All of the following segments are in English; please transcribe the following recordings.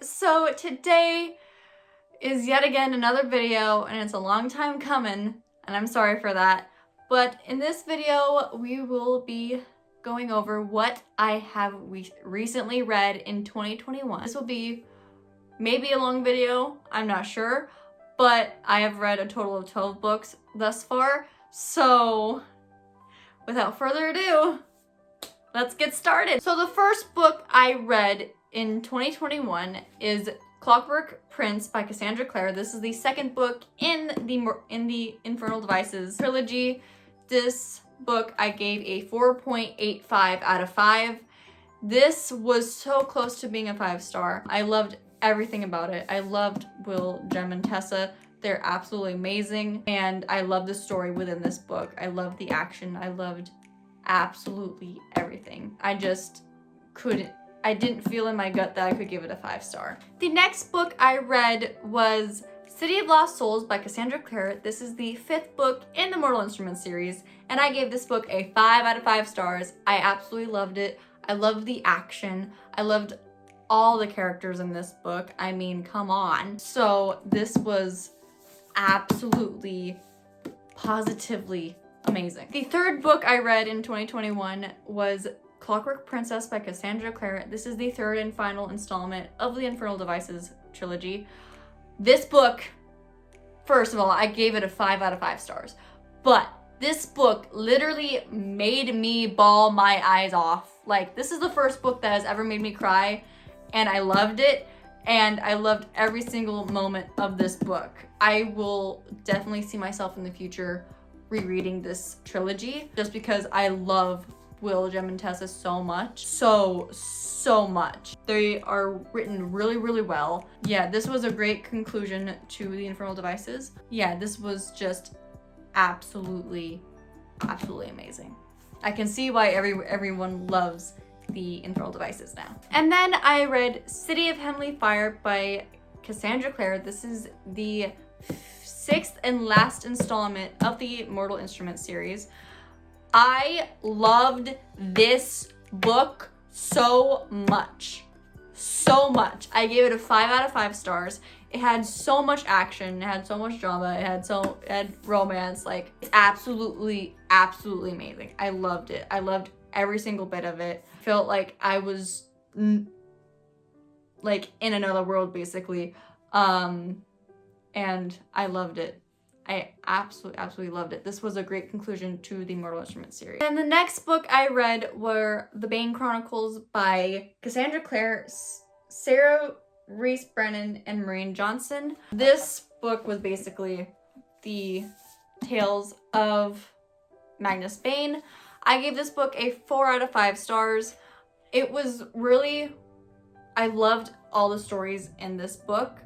so today is yet again another video, and it's a long time coming, and I'm sorry for that. But in this video, we will be going over what I have recently read in 2021. This will be maybe a long video, I'm not sure, but I have read a total of 12 books thus far. So without further ado, let's get started. So the first book I read in 2021 is Clockwork Prince by Cassandra Clare. This is the second book in the Infernal Devices trilogy. This book I gave a 4.85 out of 5. This was so close to being a 5-star. I loved everything about it. I loved Will, Jem, and Tessa. They're absolutely amazing, and I love the story within this book. I loved the action. I loved absolutely everything. I didn't feel in my gut that I could give it a 5-star. The next book I read was City of Lost Souls by Cassandra Clare. This is the 5th book in the Mortal Instruments series, and I gave this book a 5 out of 5 stars. I absolutely loved it. I loved the action. I loved all the characters in this book. I mean, come on. So this was absolutely, positively amazing. The third book I read in 2021 was Clockwork Princess by Cassandra Clare. This is the third and final installment of the Infernal Devices trilogy. This book, first of all, I gave it a 5 out of 5 stars, but this book literally made me bawl my eyes off. Like, this is the first book that has ever made me cry, and I loved it, and I loved every single moment of this book. I will definitely see myself in the future rereading this trilogy just because I love Will, Jem, and Tessa so much. So much. They are written really, really well. Yeah, this was a great conclusion to the Infernal Devices. Yeah, this was just absolutely amazing. I can see why everyone loves the Infernal Devices now. And then I read City of Heavenly Fire by Cassandra Clare. This is the 6th and last installment of the Mortal Instruments series. I loved this book so much. I gave it a 5 out of 5 stars. It had so much action, it had so much drama, it had romance. Like, it's absolutely amazing. I loved it. I loved every single bit of it. Felt like I was like in another world, basically. And I loved it. I absolutely loved it. This was a great conclusion to the Mortal Instruments series. And the next book I read were The Bane Chronicles by Cassandra Clare, Sarah Reese Brennan, and Maureen Johnson. This book was basically the tales of Magnus Bane. I gave this book a 4 out of 5 stars. It was really, I loved all the stories in this book.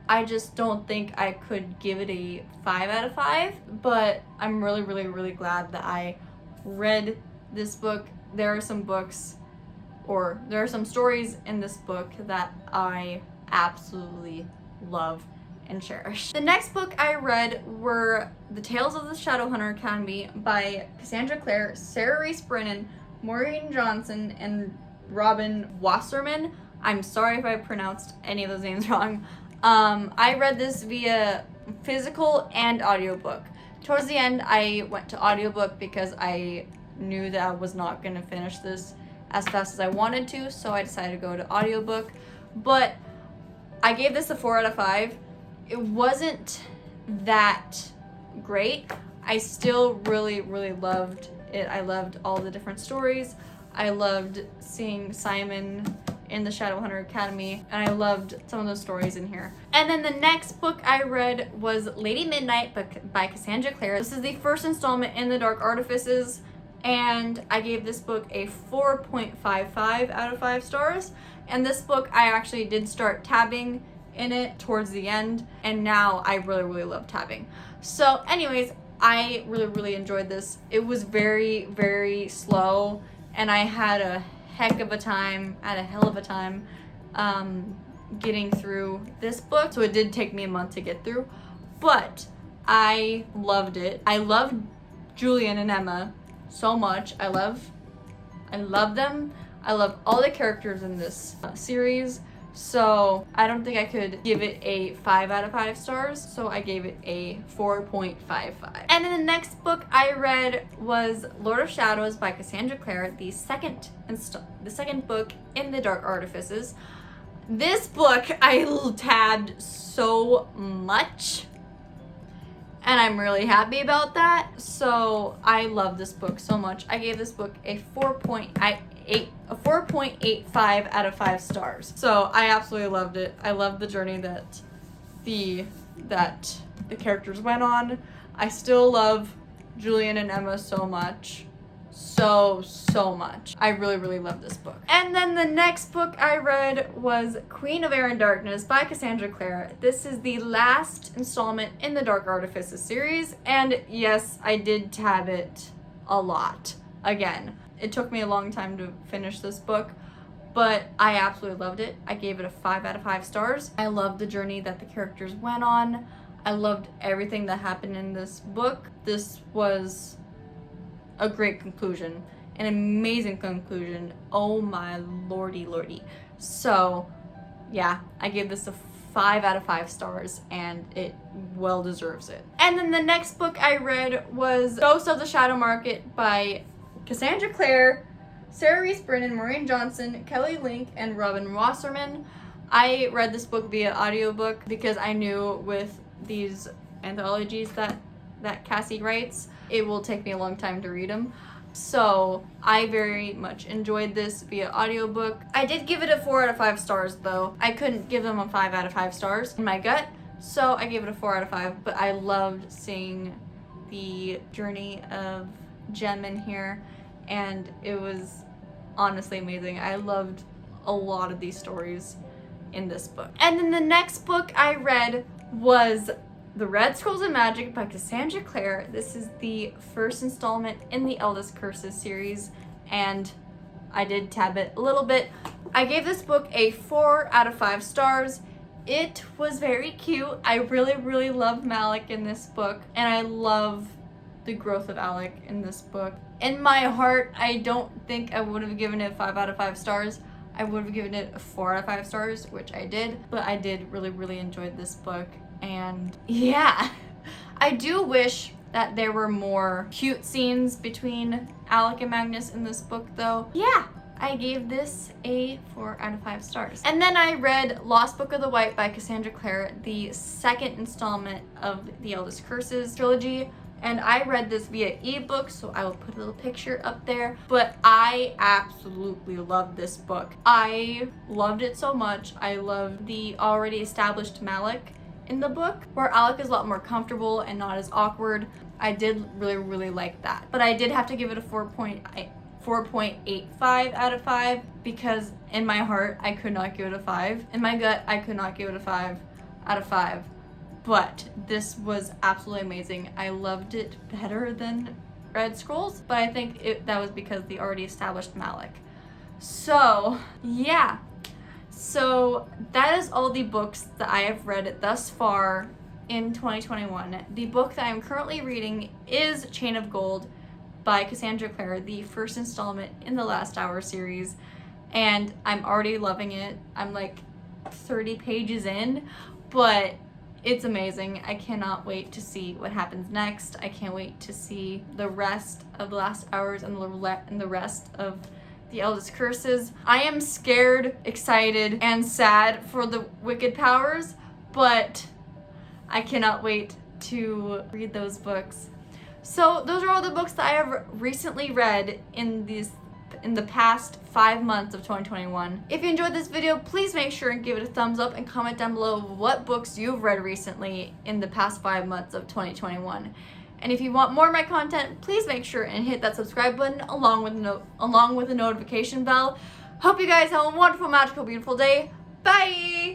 I just don't think I could give it a 5 out of 5, but I'm really glad that I read this book. There are some stories in this book that I absolutely love and cherish. The next book I read were The Tales of the Shadowhunter Academy by Cassandra Clare, Sarah Reese Brennan, Maureen Johnson, and Robin Wasserman. I'm sorry if I pronounced any of those names wrong. I read this via physical and audiobook. Towards the end, I went to audiobook because I knew that I was not going to finish this as fast as I wanted to, so I decided to go to audiobook. But I gave this a 4 out of 5. It wasn't that great. I still really loved it. I loved all the different stories. I loved seeing Simon in the Shadowhunter Academy, and I loved some of those stories in here. And then the next book I read was Lady Midnight by Cassandra Clare. This is the first installment in the Dark Artifices, and I gave this book a 4.55 out of 5 stars. And this book, I actually did start tabbing in it towards the end, and now I really love tabbing. So anyways, I really enjoyed this. It was very slow, and I had a hell of a time getting through this book. So it did take me a month to get through, but I loved it. I loved Julian and Emma so much. I love them. I love all the characters in this series. So I don't think I could give it a 5 out of 5 stars, so I gave it a 4.55. And then the next book I read was Lord of Shadows by Cassandra Clare, the second book in the Dark Artifices. This book I tabbed so much, and I'm really happy about that. So I love this book so much. I gave this book a 4.85 out of 5 stars. So I absolutely loved it. I loved the journey that the characters went on. I still love Julian and Emma so much. So much. I really love this book. And then the next book I read was Queen of Air and Darkness by Cassandra Clare. This is the last installment in the Dark Artifices series, and yes, I did tab it a lot. Again, it took me a long time to finish this book, but I absolutely loved it. I gave it a 5 out of 5 stars. I loved the journey that the characters went on. I loved everything that happened in this book. This was a great conclusion, an amazing conclusion. Oh my lordy. So yeah, I gave this a 5 out of 5 stars, and it well deserves it. And then the next book I read was Ghost of the Shadow Market by Cassandra Clare, Sarah Reese Brennan, Maureen Johnson, Kelly Link, and Robin Wasserman. I read this book via audiobook because I knew with these anthologies that Cassie writes, it will take me a long time to read them. So I very much enjoyed this via audiobook. I did give it a 4 out of 5 stars though. I couldn't give them a 5 out of 5 stars in my gut, so I gave it a 4 out of 5, but I loved seeing the journey of Jem in here, and it was honestly amazing. I loved a lot of these stories in this book. And then the next book I read was The Red Scrolls of Magic by Cassandra Clare. This is the first installment in the Eldest Curses series, and I did tab it a little bit. I gave this book a 4 out of 5 stars. It was very cute. I really love Malik in this book, and I love the growth of Alec in this book. In my heart, I don't think I would have given it 5 out of 5 stars. I would have given it a 4 out of 5 stars, which I did, but I did really enjoy this book. And yeah, I do wish that there were more cute scenes between Alec and Magnus in this book though. Yeah, I gave this a 4 out of 5 stars. And then I read Lost Book of the White by Cassandra Clare, the second installment of the Eldest Curses trilogy. And I read this via ebook, so I will put a little picture up there. But I absolutely loved this book. I loved it so much. I loved the already established Malik in the book, where Alec is a lot more comfortable and not as awkward. I did really like that. But I did have to give it a 4.85 out of 5 because in my heart, I could not give it a 5. In my gut, I could not give it a 5 out of 5. But this was absolutely amazing. I loved it better than Red Scrolls, but I think that was because the already established Malik. So yeah. So that is all the books that I have read thus far in 2021. The book that I'm currently reading is Chain of Gold by Cassandra Clare, the first installment in the Last Hour series, and I'm already loving it. I'm like 30 pages in, but it's amazing. I cannot wait to see what happens next. I can't wait to see the rest of the Last Hours and the rest of the Eldest Curses. I am scared, excited, and sad for the Wicked Powers, but I cannot wait to read those books. So those are all the books that I have recently read in the past 5 months of 2021. If you enjoyed this video, please make sure and give it a thumbs up and comment down below what books you've read recently in the past 5 months of 2021. And if you want more of my content, please make sure and hit that subscribe button along with the notification bell. Hope you guys have a wonderful, magical, beautiful day. Bye!